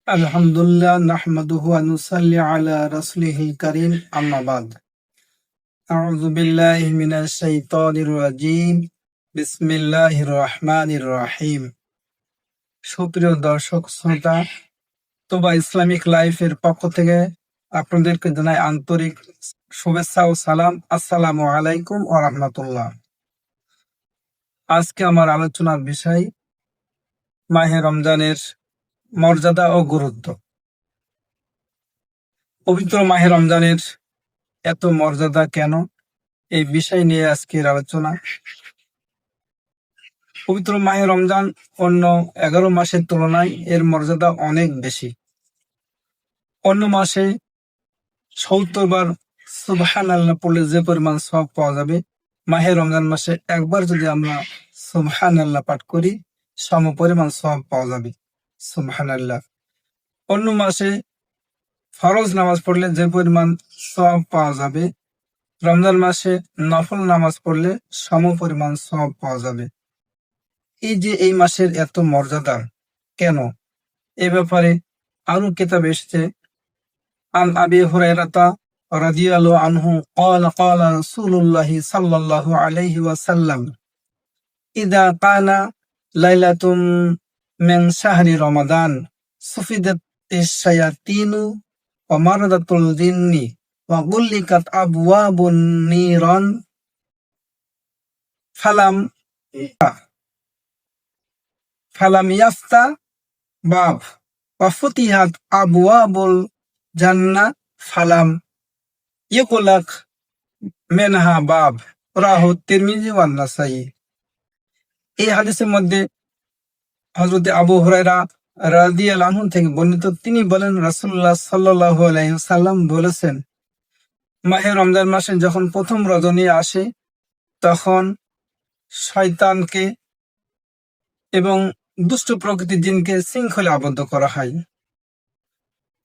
আলহামদুলিল্লাহ নাহমাদুহু ওয়া নুসাল্লি আলা রাসূলিহিল কারীম আম্মা বাদ। আউযু বিল্লাহি মিনাশ শাইতানির রাজীম। বিসমিল্লাহির রহমানির রহিম। সুপ্রিয় দর্শক শ্রোতা, তোবা ইসলামিক লাইফের পক্ষ থেকে আপনাদেরকে জানাই আন্তরিক শুভেচ্ছা ও সালাম। আসসালামু আলাইকুম ওয়া রাহমাতুল্লাহ। আজকে আমার আলোচনার বিষয় মাহে রমজানের মর্যাদা ও গুরুত্ব। পবিত্র মাহে রমজানের এত মর্যাদা কেন, এই বিষয় নিয়ে আজকের আলোচনা। পবিত্র মাহে রমজান অন্য 11 মাসের তুলনায় এর মর্যাদা অনেক বেশি। অন্য মাসে 70 বার সুবহানাল্লাহ পড়লে যে পরিমাণ সওয়াব পাওয়া যাবে, মাহে রমজান মাসে একবার যদি আমরা সুবহানাল্লাহ পাঠ করি সম পরিমাণ সওয়াব পাওয়া যাবে। সুবহানাল্লাহ। অন্য মাসে ফরজ নামাজ পড়লে যে পরিমাণ সওয়াব পাওয়া যাবে, রমজান মাসে নফল নামাজ পড়লে সম পরিমাণ সওয়াব পাওয়া যাবে। এই যে এই মাসের এত মর্যাদা কেন, এ ব্যাপারে আরো কিতাব এসেছে। আন আবি হুরায়রাতা রাদিয়াল্লাহু আনহু ক্বালা ক্বালা রাসূলুল্লাহ সাল্লাল্লাহু আলাইহি ওয়াসাল্লাম ইযা কানা লাইলাতুম মিন শাহরি রমাদান সুফিদাতিশ শায়াতিনু ওয়া মারাদাতুল জিন্নি ওয়া গুল্লিকাত আবওয়াবুন নিরান ফালাম ইয়াফতা বাব ওয়া ফুতিহাত আবওয়াবুল জান্নাহ ফালাম ইউগলাক মিনহা বাব। রাহু তিরমিজি ওয়া নাসাই। এই হাদিসের মধ্যে হযরত আবু হুরায়রা রাদিয়াল্লাহু আনহু থেকে বর্ণিত, তিনি বলেন রাসূলুল্লাহ সাল্লাল্লাহু আলাইহি ওয়াসাল্লাম বলেছেন, মাহে রমজান মাসে যখন প্রথম রজনী আসে তখন শয়তানকে এবং দুষ্ট প্রকৃতির জিনকে শৃঙ্খলে আবদ্ধ করা হয়।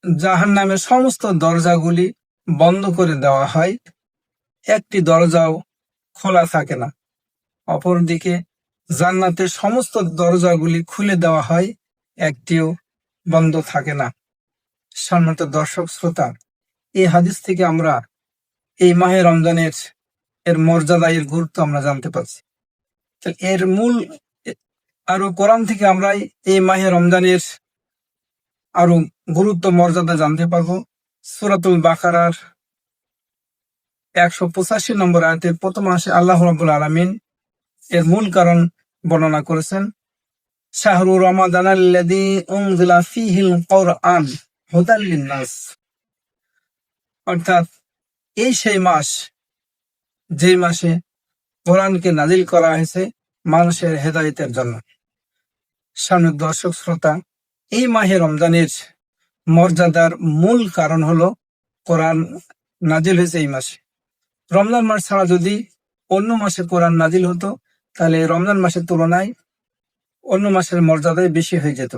জাহান্নামের সমস্ত দরজাগুলি বন্ধ করে দেওয়া হয়, একটি দরজাও খোলা থাকে না। অপরদিকে জান্নাতের সমস্ত দরজাগুলি খুলে দেওয়া হয়, একটিও বন্ধ থাকে না। সম্মানিত দর্শক শ্রোতা, এই হাদিস থেকে আমরা এই মাহে রমজানের এর মর্যাদা, এর গুরুত্ব আমরা জানতে পারছি। এর মূল আরো কোরআন থেকে আমরা এই মাহে রমজানের আরো গুরুত্ব মর্যাদা জানতে পারবো। সূরাতুল বাকারার 185 নম্বর আয়াতে প্রথম মাসে আল্লাহ রাব্বুল আলামিন এর মূল কারণ বর্ণনা করেছেন। শাহরু রমাদানাল্লাযী উনজিলা ফীহিল কুরআন হুদাল লিন-নাস, অর্থাৎ এই সেই মাস যে মাসে কোরআনকে নাজিল করা হয়েছে মানুষের হেদায়েতের জন্য। সম্মানিত দর্শক শ্রোতা, এই মাহে রমজানের মর্যাদার মূল কারণ হলো কোরআন নাজিল হয়েছে এই মাসে। রমজান মাস ছাড়া যদি অন্য মাসে কোরআন নাজিল হতো তাহলে রমজান মাসের তুলনায় অন্য মাসের মর্যাদায় বেশি হয়ে যেত।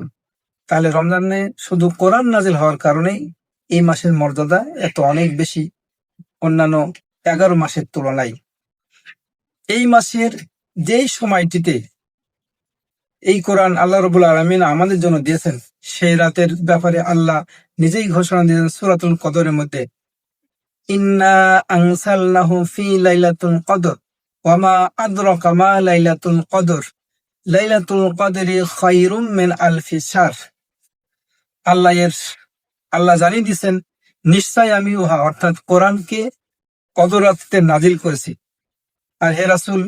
তাহলে রমজানে শুধু কোরআন নাজিল হওয়ার কারণেই এই মাসের মর্যাদা এত অনেক বেশি অন্যান্য 11 মাসের তুলনায়। এই মাসের যেই সময়টিতে এই কোরআন আল্লাহ রাব্বুল আলামিন আমাদের জন্য দিয়েছেন, সেই রাতের ব্যাপারে আল্লাহ নিজেই ঘোষণা দিয়েছেন সূরাতুল কদরের মধ্যে, ইন্না আনসালনাহু ফি লাইলাতুল কদর ওয়া মা আদরাকা মা লাইলাতুল কদর লাইলাতুল কদরি খায়রুম মিন আলফি শাহর। আল্লাহ জানিয়ে দিয়েছেন, নিশ্চয় আমি উহা অর্থাৎ কোরআনকে কদর রাতে নাজিল করেছি। আর হে রাসূল,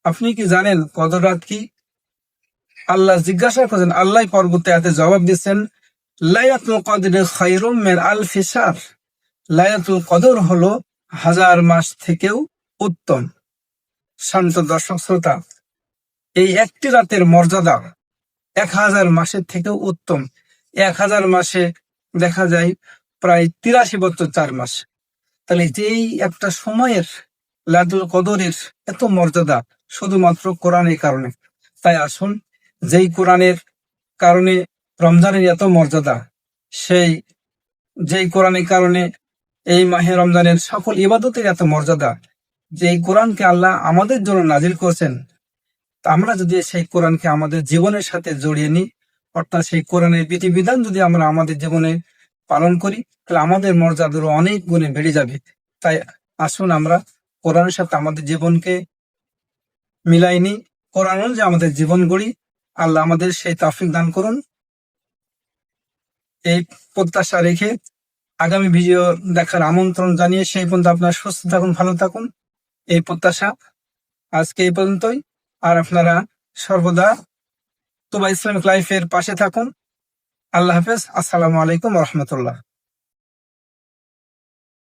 আপনি কি জানেন কদর রাত কি? আল্লাহ জিজ্ঞাসা করেছেন, আল্লাহ পরবর্তী আয়াতে জবাব দিচ্ছেন, লাইলাতুল কদরি খায়রুম মিন আলফি শাহর। লাইলাতুল কদর হলো 1000 মাস থেকেও উত্তম। শান্ত দর্শক শ্রোতা, এই একটি রাতের মর্যাদা 1000 মাসের থেকেও উত্তম। 1000 মাসে দেখা যায় প্রায় 83 বছর 4 মাস। তাহলে যেই একটা সময়ের লাইলাতুল কদরের এত মর্যাদা শুধুমাত্র কোরআনের কারণে। তাই আসুন, যেই কোরআনের কারণে রমজানের এত মর্যাদা, যেই কোরআনের কারণে এই মাহে রমজানের সকল ইবাদতের এত মর্যাদা, যেই কোরআনকে আল্লাহ আমাদের জন্য নাজিল করেছেন, তা আমরা যদি সেই কোরআনকে আমাদের জীবনের সাথে জড়িয়ে নিই, অর্থাৎ সেই কোরআনের বিধিবিধান যদি আমরা আমাদের জীবনে পালন করি, তাহলে আমাদের মর্যাদা অনেক গুণে বেড়ে যাবে। তাই আসুন আমরা কোরআনের সাথে আমাদের জীবনকে মিলাই নিই, কোরআন অনুযায়ী আমাদের জীবন গড়ি। আল্লাহ আমাদের সেই তৌফিক দান করুন। এই প্রত্যাশা রেখে আগামী ভিডিও দেখার আমন্ত্রণ জানিয়ে সেই পর্যন্ত আপনারা সুস্থ থাকুন, ভালো থাকুন, এই প্রত্যাশা। আজকে এই পর্যন্তই। আর আপনারা সর্বদা তুবা ইসলামিক লাইফের পাশে থাকুন। আল্লাহ হাফেজ। আসসালামু আলাইকুম রহমতুল্লাহ।